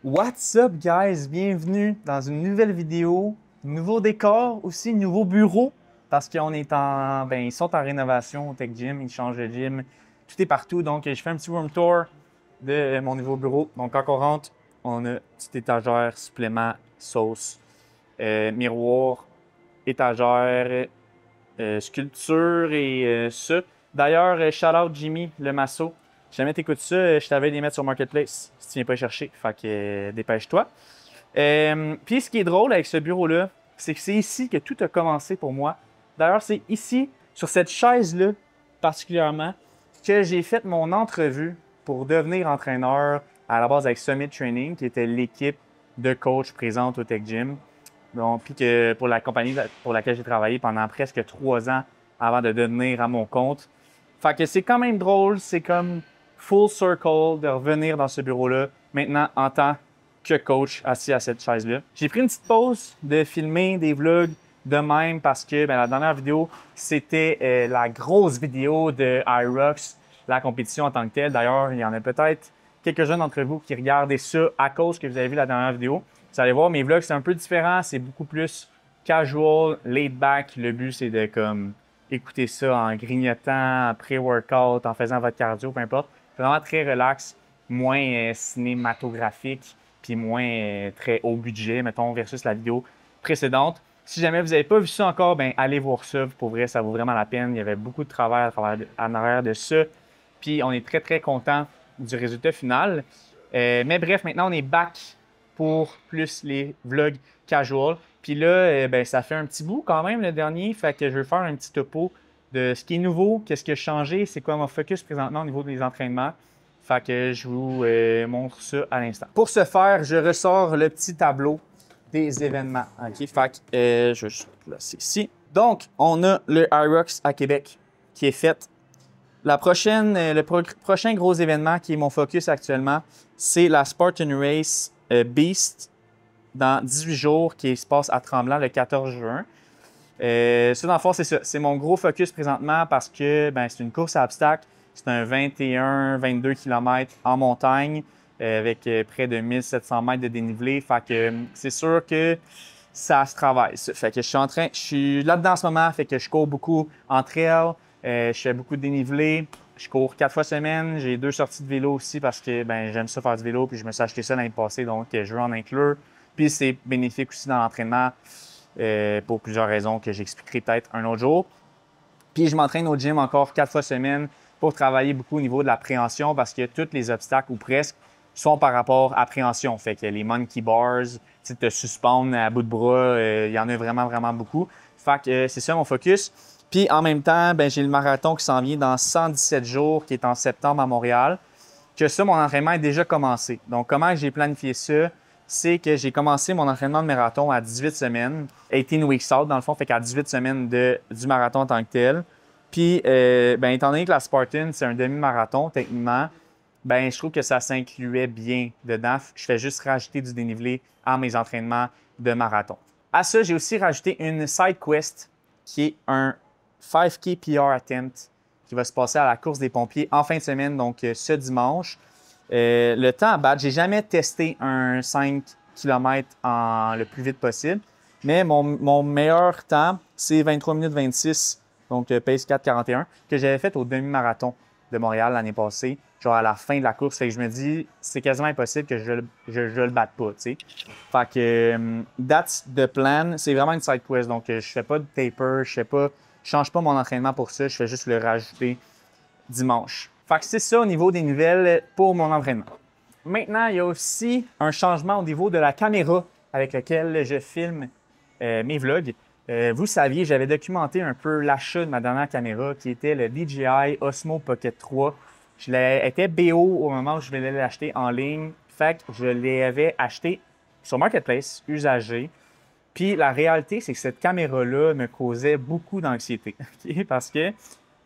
What's up, guys? Bienvenue dans une nouvelle vidéo, nouveau décor, aussi nouveau bureau, parce qu'on est ils sont en rénovation au Tech Gym, ils changent de gym, tout est partout. Donc, je fais un petit room tour de mon nouveau bureau. Donc, quand on rentre, on a une petite étagère, supplément, sauce, miroir, étagère, sculpture et ça. D'ailleurs, shout out Jimmy, le masso. Si jamais t'écoutes ça, je t'avais les mettre sur Marketplace si tu viens pas les chercher. Fait que dépêche-toi. Puis ce qui est drôle avec ce bureau-là, c'est que c'est ici que tout a commencé pour moi. D'ailleurs, c'est ici, sur cette chaise-là, particulièrement, que j'ai fait mon entrevue pour devenir entraîneur à la base avec Summit Training, qui était l'équipe de coach présente au Tech Gym. Donc, puis que pour la compagnie pour laquelle j'ai travaillé pendant presque 3 ans avant de devenir à mon compte. Fait que c'est quand même drôle, c'est comme full circle de revenir dans ce bureau-là, maintenant en tant que coach assis à cette chaise-là. J'ai pris une petite pause de filmer des vlogs de même parce que la dernière vidéo, c'était la grosse vidéo de Irox, la compétition en tant que telle. D'ailleurs, il y en a peut-être quelques-uns d'entre vous qui regardaient ça à cause que vous avez vu la dernière vidéo. Vous allez voir, mes vlogs, c'est un peu différent. C'est beaucoup plus casual, laid back. Le but, c'est de comme écouter ça en grignotant, en pré-workout, en faisant votre cardio, peu importe. Vraiment très relax, moins cinématographique, puis moins très haut budget, mettons, versus la vidéo précédente. Si jamais vous n'avez pas vu ça encore, allez voir ça. Pour vrai, ça vaut vraiment la peine. Il y avait beaucoup de travail en arrière de ça. Puis on est très, très content du résultat final. Mais bref, maintenant, on est back pour plus les vlogs casual. Puis là, ça fait un petit bout quand même le dernier. Fait que je vais faire un petit topo de ce qui est nouveau, qu'est-ce qui a changé, c'est quoi mon focus présentement au niveau des entraînements. Fait que je vous montre ça à l'instant. Pour ce faire, je ressors le petit tableau des événements. OK? Fait que je vais juste placer ici. Donc, on a le Irox à Québec qui est fait. Le prochain gros événement qui est mon focus actuellement, c'est la Spartan Race Beast dans 18 jours qui se passe à Tremblant le 14 juin. Ça, dans le fond, c'est ça. C'est mon gros focus présentement parce que c'est une course à obstacles. C'est un 21-22 km en montagne avec près de 1700 mètres de dénivelé. Fait que c'est sûr que ça se travaille. Fait que je suis là-dedans en ce moment. Fait que je cours beaucoup en trail. Je fais beaucoup de dénivelé. Je cours 4 fois semaine. J'ai 2 sorties de vélo aussi parce que j'aime ça faire du vélo. Puis je me suis acheté ça l'année passée, donc je veux en inclure. Puis c'est bénéfique aussi dans l'entraînement pour plusieurs raisons que j'expliquerai peut-être un autre jour. Puis je m'entraîne au gym encore 4 fois semaine pour travailler beaucoup au niveau de la préhension parce que tous les obstacles ou presque sont par rapport à préhension. Fait que les monkey bars, te suspendre à bout de bras, il y en a vraiment, vraiment beaucoup. Fait que c'est ça mon focus. Puis en même temps, j'ai le marathon qui s'en vient dans 117 jours, qui est en septembre à Montréal. Que ça, mon entraînement est déjà commencé. Donc, comment j'ai planifié ça? C'est que j'ai commencé mon entraînement de marathon à 18 semaines, 18 weeks out, dans le fond, fait qu'à 18 semaines du marathon en tant que tel. Puis, étant donné que la Spartan, c'est un demi-marathon, techniquement, je trouve que ça s'incluait bien dedans. Je fais juste rajouter du dénivelé à mes entraînements de marathon. À ça, j'ai aussi rajouté une side quest qui est un 5K PR attempt qui va se passer à la course des pompiers en fin de semaine, donc ce dimanche. Le temps à battre, j'ai jamais testé un 5 km le plus vite possible, mais mon meilleur temps, c'est 23 minutes 26, donc pace 4,41, que j'avais fait au demi-marathon de Montréal l'année passée, genre à la fin de la course. Fait que je me dis, c'est quasiment impossible que je le batte pas, tu sais. Fait que that's the plan. C'est vraiment une side quest, donc je fais pas de taper, je change pas mon entraînement pour ça, je fais juste le rajouter dimanche. Fait que c'est ça au niveau des nouvelles pour mon entraînement. Maintenant, il y a aussi un changement au niveau de la caméra avec laquelle je filme mes vlogs. Vous saviez, j'avais documenté un peu l'achat de ma dernière caméra qui était le DJI Osmo Pocket 3. Je l'ai BO au moment où je voulais l'acheter en ligne. Fait que je l'avais acheté sur Marketplace, usagé. Puis la réalité, c'est que cette caméra-là me causait beaucoup d'anxiété. Okay? Parce que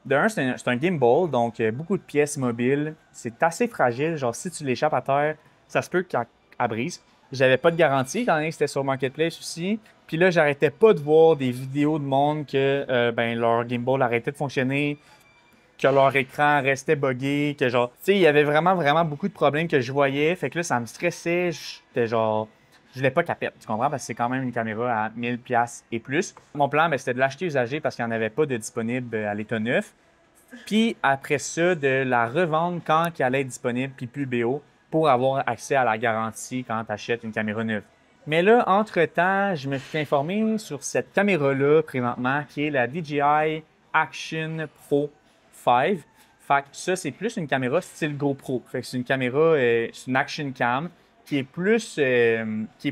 de un, c'est un gimbal, donc beaucoup de pièces mobiles. C'est assez fragile. Genre, si tu l'échappes à terre, ça se peut qu'elle brise. J'avais pas de garantie, étant donné que c'était sur Marketplace aussi. Puis là, j'arrêtais pas de voir des vidéos de monde que leur gimbal arrêtait de fonctionner. que leur écran restait buggé, que genre, tu sais, il y avait vraiment beaucoup de problèmes que je voyais. Fait que là, ça me stressait. J'étais genre, je voulais pas capette, tu comprends? Parce que c'est quand même une caméra à 1000$ et plus. Mon plan, ben, c'était de l'acheter usagée parce qu'il n'y en avait pas de disponible à l'état neuf. Puis après ça, de la revendre quand elle allait être disponible, puis plus BO, pour avoir accès à la garantie quand tu achètes une caméra neuve. Mais là, entre-temps, je me suis informé sur cette caméra-là présentement, qui est la DJI Action Pro 5. Fait que ça, c'est plus une caméra style GoPro. Fait que c'est une caméra, c'est une action cam qui est plus, qui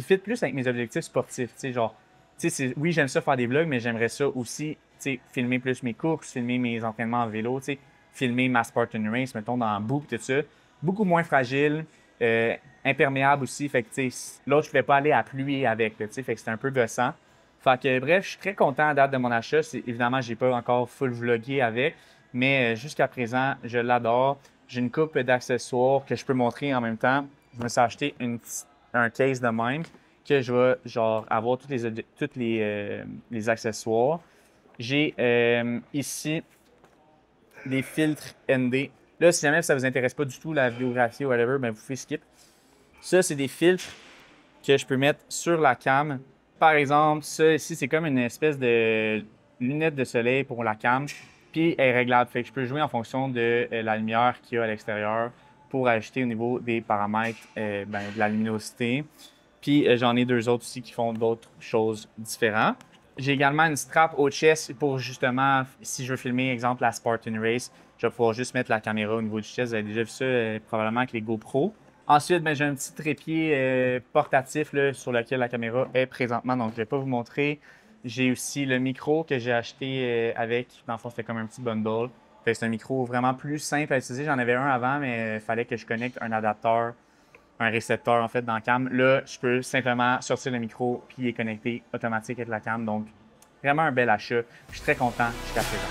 fit plus avec mes objectifs sportifs. Tu sais, genre, tu sais, oui, j'aime ça faire des vlogs, mais j'aimerais ça aussi, tu sais, filmer plus mes courses, filmer mes entraînements en vélo, tu sais, filmer ma Spartan Race, mettons, dans Boop, tout ça. Beaucoup moins fragile, imperméable aussi. Fait que, tu sais, l'autre, je ne voulais pas aller à pluie avec, tu sais, fait que c'était un peu gossant. Fait que, bref, je suis très content à date de mon achat. Évidemment, j'ai pas encore full vlogué avec, mais jusqu'à présent, je l'adore. J'ai une coupe d'accessoires que je peux montrer en même temps. Je me suis acheté un case de même que je vais genre avoir tous les accessoires. J'ai ici des filtres ND. Là, si jamais ça vous intéresse pas du tout la vidéographie ou whatever, ben vous pouvez skip. Ça, c'est des filtres que je peux mettre sur la cam. Par exemple, ça ici, c'est comme une espèce de lunette de soleil pour la cam. Puis elle est réglable. Fait que je peux jouer en fonction de la lumière qu'il y a à l'extérieur pour ajouter au niveau des paramètres de la luminosité. Puis j'en ai deux autres aussi qui font d'autres choses différentes. J'ai également une strap au chest pour justement, si je veux filmer, exemple, la Spartan Race, je vais pouvoir juste mettre la caméra au niveau du chest. Vous avez déjà vu ça probablement avec les GoPro. Ensuite, ben, j'ai un petit trépied portatif là, sur lequel la caméra est présentement, donc je ne vais pas vous montrer. J'ai aussi le micro que j'ai acheté avec, dans le fond, c'était comme un petit bundle. C'est un micro vraiment plus simple à utiliser. J'en avais un avant, mais il fallait que je connecte un adapteur, un récepteur en fait dans la cam. Là, je peux simplement sortir le micro puis il est connecté automatique avec la cam. Donc, vraiment un bel achat. Je suis très content jusqu'à présent.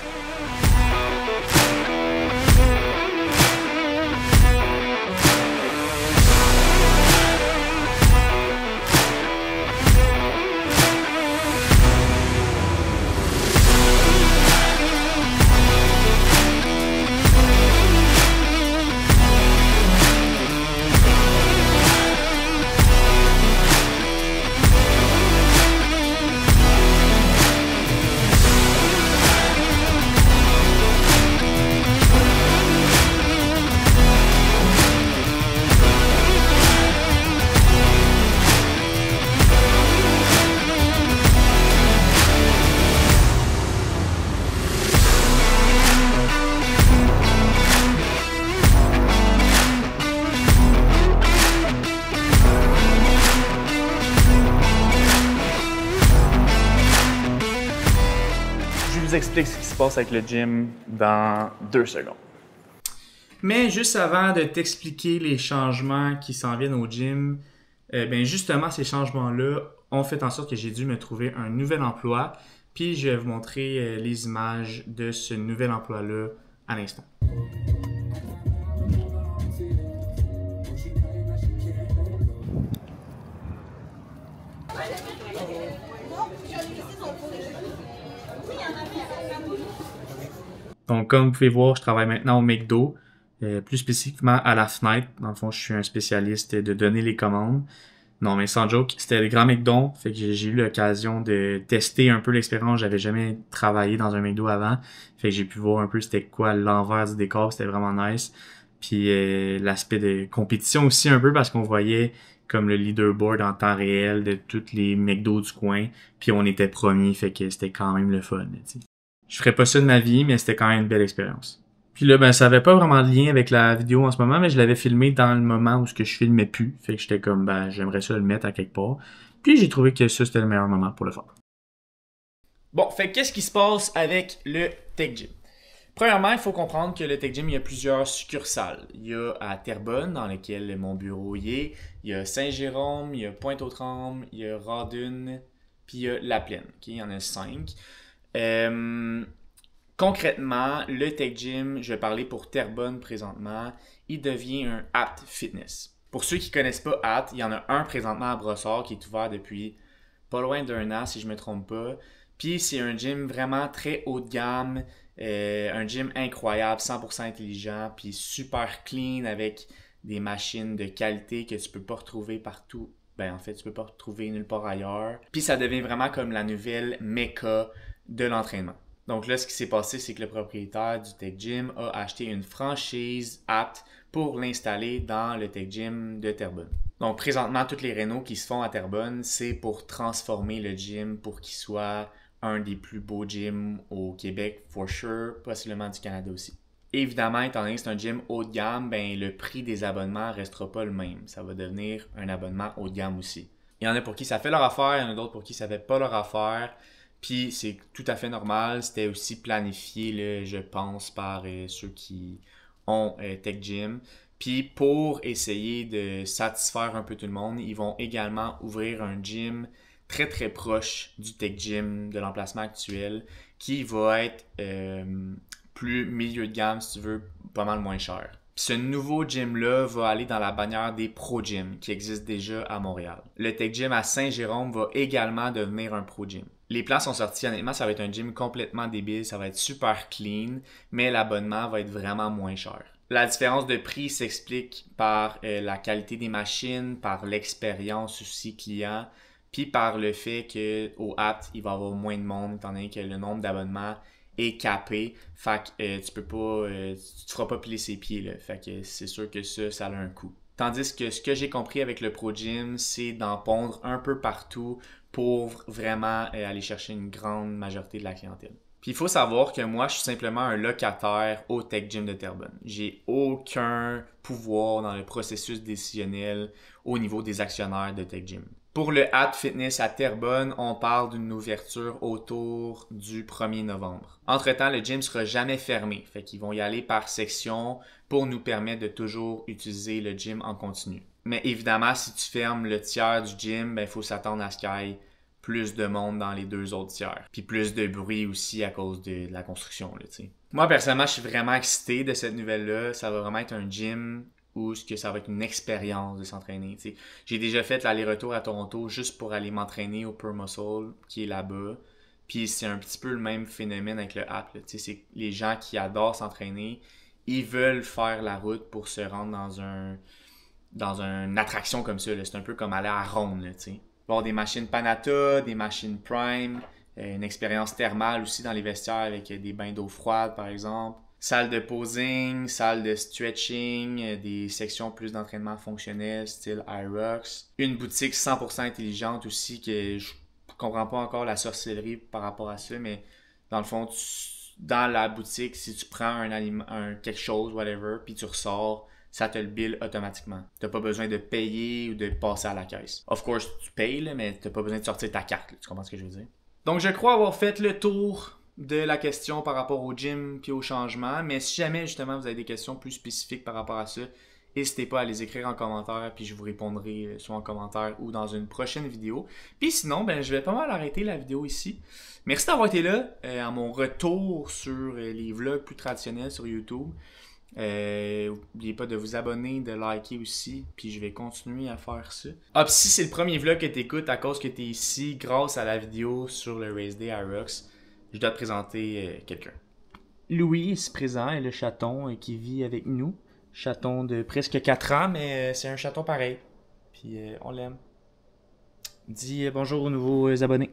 Je vous explique ce qui se passe avec le gym dans 2 secondes. Mais juste avant de t'expliquer les changements qui s'en viennent au gym, ben justement ces changements-là ont fait en sorte que j'ai dû me trouver un nouvel emploi. Puis je vais vous montrer les images de ce nouvel emploi-là à l'instant. Donc, comme vous pouvez voir, je travaille maintenant au McDo, plus spécifiquement à la fenêtre. Dans le fond, je suis un spécialiste de donner les commandes. Non, mais sans joke, c'était le grand McDo. Fait que j'ai eu l'occasion de tester un peu l'expérience. J'avais jamais travaillé dans un McDo avant. Fait que j'ai pu voir un peu c'était quoi l'envers du décor. C'était vraiment nice. Puis l'aspect de compétition aussi un peu parce qu'on voyait comme le leaderboard en temps réel de tous les McDo du coin. Puis on était premiers, fait que c'était quand même le fun. T'sais. Je ferais pas ça de ma vie, mais c'était quand même une belle expérience. Puis là, ben ça avait pas vraiment de lien avec la vidéo en ce moment, mais je l'avais filmé dans le moment où je filmais plus. Fait que j'étais comme, ben j'aimerais ça le mettre à quelque part. Puis j'ai trouvé que ça, c'était le meilleur moment pour le faire. Bon, fait qu'est-ce qui se passe avec le Tech Gym? Premièrement, il faut comprendre que le Tech Gym, il y a plusieurs succursales. Il y a à Terrebonne, dans lequel mon bureau y est. Il y a Saint-Jérôme, il y a Pointe-aux-Trembles, il y a Radune, puis il y a La Plaine. Okay? Il y en a 5. Concrètement, le Tech Gym, je vais parler pour Terrebonne présentement, il devient un Apt Fitness. Pour ceux qui ne connaissent pas Apt, il y en a un présentement à Brossard qui est ouvert depuis pas loin d'1 an, si je ne me trompe pas. Puis c'est un gym vraiment très haut de gamme, un gym incroyable, 100% intelligent, puis super clean avec des machines de qualité que tu peux pas retrouver partout. Ben en fait, tu peux pas retrouver nulle part ailleurs. Puis ça devient vraiment comme la nouvelle méca de l'entraînement. Donc là, ce qui s'est passé, c'est que le propriétaire du Tech Gym a acheté une franchise apte pour l'installer dans le Tech Gym de Terrebonne. Donc présentement, toutes les rénaux qui se font à Terrebonne, c'est pour transformer le gym pour qu'il soit un des plus beaux gyms au Québec, for sure, possiblement du Canada aussi. Évidemment, étant donné que c'est un gym haut de gamme, ben, le prix des abonnements ne restera pas le même. Ça va devenir un abonnement haut de gamme aussi. Il y en a pour qui ça fait leur affaire, il y en a d'autres pour qui ça fait pas leur affaire. Puis c'est tout à fait normal. C'était aussi planifié, là, je pense, par ceux qui ont Tech Gym. Puis pour essayer de satisfaire un peu tout le monde, ils vont également ouvrir un gym très très proche du Tech Gym de l'emplacement actuel qui va être plus milieu de gamme, si tu veux, pas mal moins cher. Puis ce nouveau gym-là va aller dans la bannière des Pro Gym qui existent déjà à Montréal. Le Tech Gym à Saint-Jérôme va également devenir un Pro Gym. Les plans sont sortis, honnêtement, ça va être un gym complètement débile, ça va être super clean, mais l'abonnement va être vraiment moins cher. La différence de prix s'explique par la qualité des machines, par l'expérience aussi client, puis par le fait qu'au Apt, il va y avoir moins de monde, étant donné que le nombre d'abonnements est capé. Fait que tu peux pas, tu te feras pas piler ses pieds, là. Fait que c'est sûr que ça a un coût. Tandis que ce que j'ai compris avec le Pro Gym, c'est d'en pondre un peu partout pour vraiment aller chercher une grande majorité de la clientèle. Puis il faut savoir que moi, je suis simplement un locataire au Tech Gym de Terrebonne. J'ai aucun pouvoir dans le processus décisionnel au niveau des actionnaires de Tech Gym. Pour le Apt Fitness à Terrebonne, on parle d'une ouverture autour du 1er novembre. Entre-temps, le gym ne sera jamais fermé. Fait qu'ils vont y aller par section pour nous permettre de toujours utiliser le gym en continu. Mais évidemment, si tu fermes le tiers du gym, il faut s'attendre à ce qu'il y ait plus de monde dans les deux autres tiers. Puis plus de bruit aussi à cause de la construction, là, t'sais. Moi, personnellement, je suis vraiment excité de cette nouvelle-là. Ça va vraiment être un gym où ça va être une expérience de s'entraîner. T'sais. J'ai déjà fait l'aller-retour à Toronto juste pour aller m'entraîner au Pure Muscle, qui est là-bas. Puis c'est un petit peu le même phénomène avec le app. C'est les gens qui adorent s'entraîner, ils veulent faire la route pour se rendre dans une attraction comme ça. C'est un peu comme aller à Ronde, tu sais. Avoir des machines Panatta, des machines Prime, une expérience thermale aussi dans les vestiaires avec des bains d'eau froide par exemple. Salle de posing, salle de stretching, des sections plus d'entraînement fonctionnel style IROX. Une boutique 100% intelligente aussi que je comprends pas encore la sorcellerie par rapport à ça, mais dans le fond, dans la boutique, si tu prends un aliment, quelque chose, whatever, puis tu ressors, ça te le bill automatiquement. T'as pas besoin de payer ou de passer à la caisse. Of course, tu payes, là, mais t'as pas besoin de sortir ta carte. Là. Tu comprends ce que je veux dire? Donc, je crois avoir fait le tour de la question par rapport au gym puis au changement. Mais si jamais, justement, vous avez des questions plus spécifiques par rapport à ça, n'hésitez pas à les écrire en commentaire, puis je vous répondrai soit en commentaire ou dans une prochaine vidéo. Puis sinon, je vais pas mal arrêter la vidéo ici. Merci d'avoir été là à mon retour sur les vlogs plus traditionnels sur YouTube. N'oubliez pas de vous abonner, de liker aussi, puis je vais continuer à faire ça. Ah, puis si c'est le premier vlog que tu écoutes à cause que tu es ici, grâce à la vidéo sur le Race Day IROX, je dois te présenter quelqu'un. Louis, ici présent, est le chaton qui vit avec nous. Chaton de presque 4 ans, mais c'est un chaton pareil. Puis on l'aime. Dis bonjour aux nouveaux abonnés.